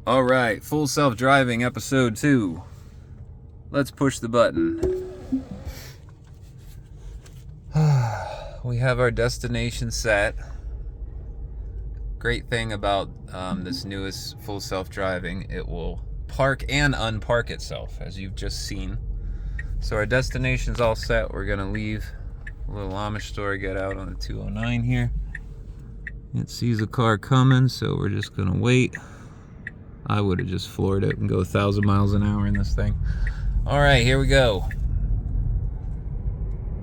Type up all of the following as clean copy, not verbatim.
All right, full self-driving episode 2. Let's push the button. We have our destination set. Great thing about this newest full self-driving, it will park and unpark itself, as you've just seen. So our destination's all set. We're gonna leave a little Amish store, get out on the 209 here. It sees a car coming, so we're just gonna wait. I would have just floored it and go 1,000 miles an hour in this thing. All right, here we go.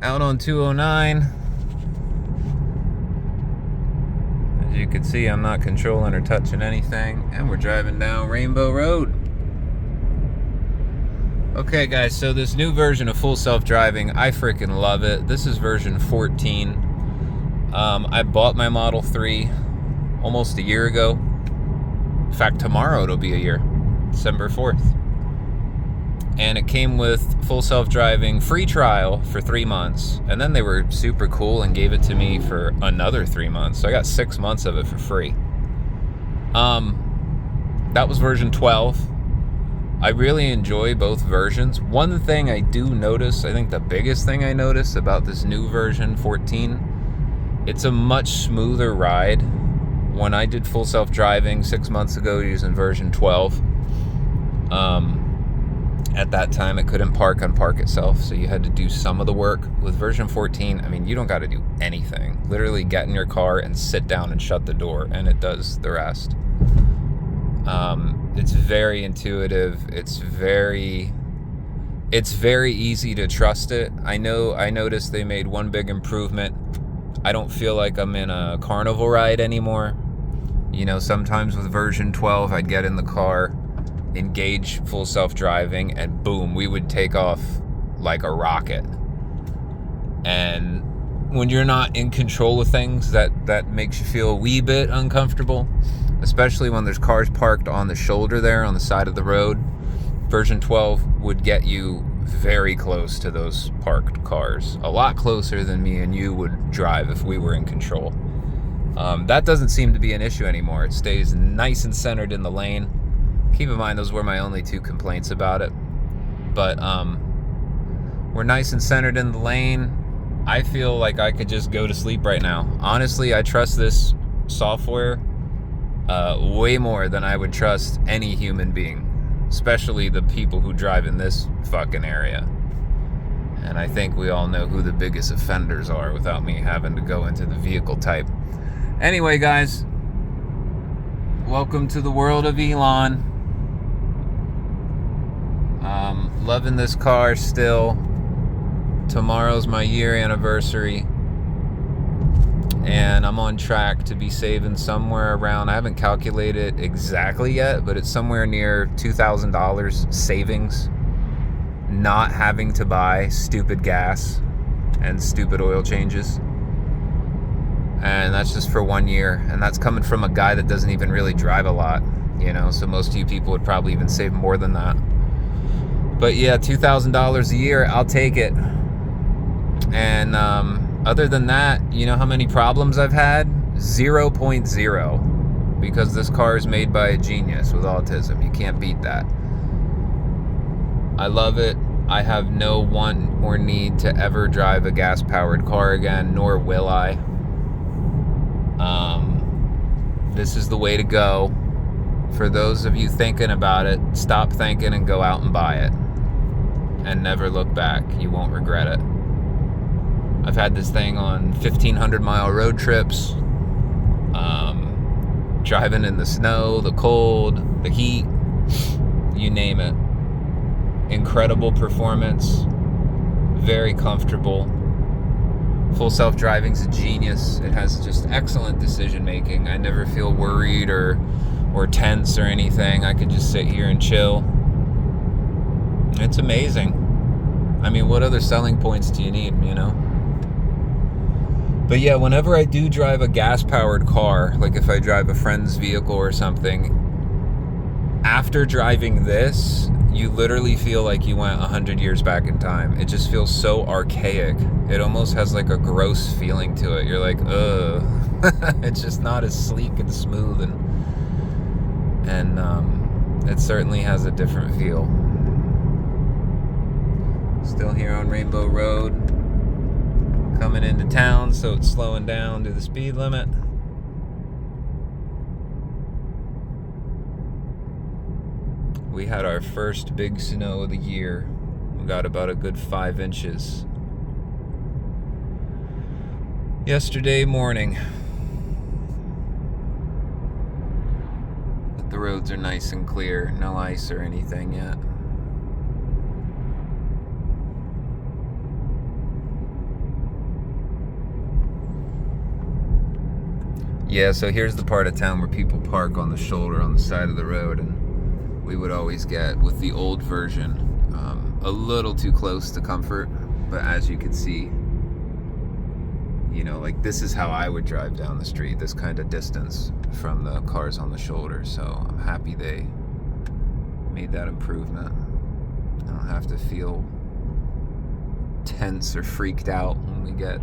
Out on 209. As you can see, I'm not controlling or touching anything, and we're driving down Rainbow Road. Okay, guys, so this new version of full self-driving, I freaking love it. This is version 14. I bought my Model 3 almost a year ago. In fact, tomorrow it'll be a year, December 4th. And it came with full self-driving free trial for 3 months. And then they were super cool and gave it to me for another 3 months. So I got 6 months of it for free. That was version 12. I really enjoy both versions. One thing I do notice, I think the biggest thing I notice about this new version 14, it's a much smoother ride. When I did full self-driving 6 months ago using version 12, at that time it couldn't unpark itself, so you had to do some of the work. With version 14, I mean, you don't got to do anything. Literally get in your car and sit down and shut the door, and it does the rest. It's very intuitive. It's very easy to trust it. I noticed they made one big improvement. I don't feel like I'm in a carnival ride anymore. You know, sometimes with version 12, I'd get in the car, engage full self-driving, and boom, we would take off like a rocket. And when you're not in control of things, that makes you feel a wee bit uncomfortable, especially when there's cars parked on the shoulder there on the side of the road. Version 12 would get you very close to those parked cars, a lot closer than me and you would drive if we were in control. That doesn't seem to be an issue anymore. It stays nice and centered in the lane. Keep in mind, those were my only 2 complaints about it. But we're nice and centered in the lane. I feel like I could just go to sleep right now. Honestly, I trust this software way more than I would trust any human being, especially the people who drive in this fucking area. And I think we all know who the biggest offenders are without me having to go into the vehicle type. Anyway, guys, welcome to the world of Elon. Loving this car still. Tomorrow's my year anniversary. And I'm on track to be saving somewhere around, I haven't calculated exactly yet, but it's somewhere near $2,000 savings, not having to buy stupid gas and stupid oil changes. And that's just for 1 year. And that's coming from a guy that doesn't even really drive a lot, you know, so most of you people would probably even save more than that. But yeah, $2,000 a year, I'll take it. And other than that, you know how many problems I've had? 0.0. Because this car is made by a genius with autism. You can't beat that. I love it. I have no want or need to ever drive a gas-powered car again, nor will I. This is the way to go. For those of you thinking about it, stop thinking and go out and buy it. And never look back. You won't regret it. I've had this thing on 1,500-mile road trips, driving in the snow, the cold, the heat, you name it. Incredible performance, very comfortable. Full self-driving's a genius. It has just excellent decision making. I never feel worried or tense or anything. I could just sit here and chill. It's amazing. I mean, what other selling points do you need, you know? But yeah, whenever I do drive a gas-powered car, like if I drive a friend's vehicle or something, after driving this, you literally feel like you went 100 years back in time. It just feels so archaic. It almost has like a gross feeling to it. You're like, ugh. It's just not as sleek and smooth and It certainly has a different feel. Still here on Rainbow Road, coming into town, so it's slowing down to the speed limit. We had our first big snow of the year. We got about a good 5 inches yesterday morning. But the roads are nice and clear, no ice or anything yet. Yeah, so here's the part of town where people park on the shoulder on the side of the road, and we would always get, with the old version, a little too close to comfort. But as you can see, you know, like this is how I would drive down the street, this kind of distance from the cars on the shoulder. So I'm happy they made that improvement. I don't have to feel tense or freaked out when we get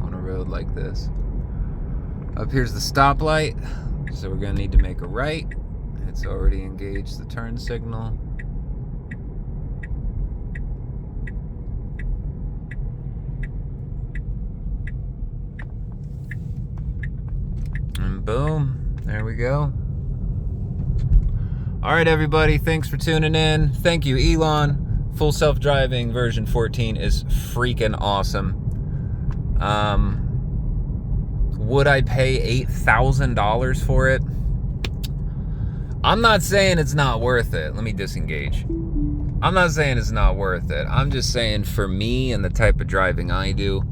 on a road like this. Up here's the stoplight, so we're gonna need to make a right. It's already engaged the turn signal. And boom, there we go. All right, everybody, thanks for tuning in. Thank you, Elon. Full self-driving version 14 is freaking awesome. Would I pay $8,000 for it? I'm not saying it's not worth it. Let me disengage. I'm not saying it's not worth it. I'm just saying for me and the type of driving I do,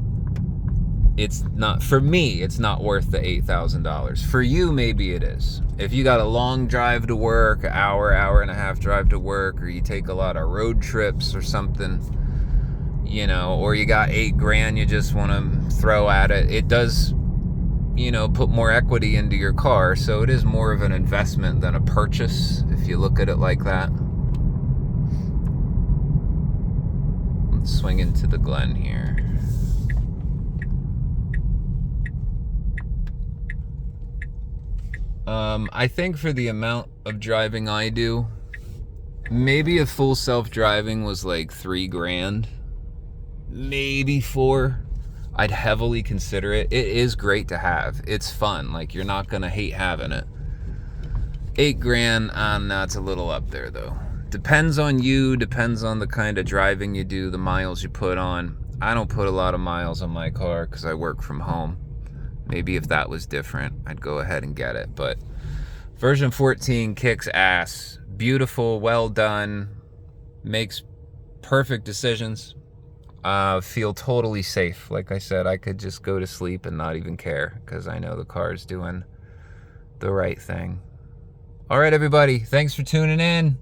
it's not, for me, it's not worth the $8,000. For you, maybe it is. If you got a long drive to work, an hour, hour and a half drive to work, or you take a lot of road trips or something, you know, or you got $8,000 you just want to throw at it, it does, you know, put more equity into your car. So it is more of an investment than a purchase, if you look at it like that. Let's swing into the Glen here. I think for the amount of driving I do, maybe a full self-driving was like $3,000, maybe $4,000. I'd heavily consider it. It is great to have. It's fun. Like, you're not gonna hate having it. $8,000, no, it's a little up there though. Depends on you, depends on the kind of driving you do, the miles you put on. I don't put a lot of miles on my car because I work from home. Maybe if that was different, I'd go ahead and get it. But version 14 kicks ass. Beautiful, well done, makes perfect decisions. Feel totally safe. Like I said, I could just go to sleep and not even care because I know the car's doing the right thing. All right, everybody, thanks for tuning in.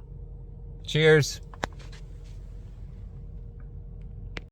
Cheers.